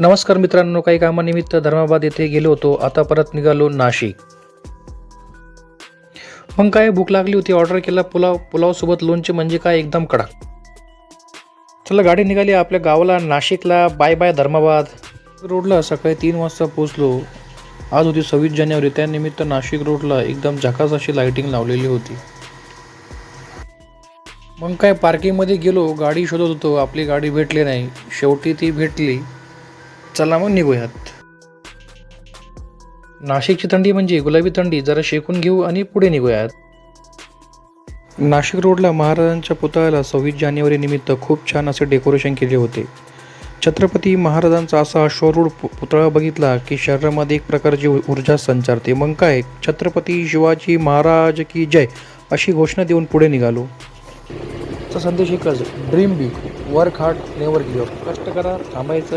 नमस्कार मित्रांनो, काही कामानिमित्त धर्माबाद येथे गेलो होतो. आता परत निघालो नाशिक. मग काय भूक लागली होती, ऑर्डर केला पुलाव सोबत लोणचे म्हणजे काय एकदम कडक. चला गाडी निघाली आपल्या गावाला नाशिकला. Bye bye Dharmabad. रोडला सकाळी 3 वाजता पोहोचलो. आज होती 26 जानेवारी, त्यानिमित्त नाशिक रोडला एकदम झकास अशी लाइटिंग लावलेली होती. मग काय पार्किंगमध्ये गेलो, गाडी शोधत होतो, आपली गाडी भेटली नाही. शेवटी ती भेटली. चला मग निघूयात. नाशिकची थंडी म्हणजे गुलाबी थंडी. जरा शेकून घेऊ आणि पुढे निघूयात. नाशिक रोडला महाराजांच्या पुतळ्याला 26 जानेवारी निमित्त खूप छान असे डेकोरेशन केले होते. छत्रपती महाराजांचा असा अश्वारूढ पुतळा बघितला की शरीरामध्ये एक प्रकारची ऊर्जा संचारते. मग काय, छत्रपती शिवाजी महाराज की जय अशी घोषणा देऊन पुढे निघालो. चा संदेश एकच, dream big, work hard, never give up. कष्ट करा, थांबायचं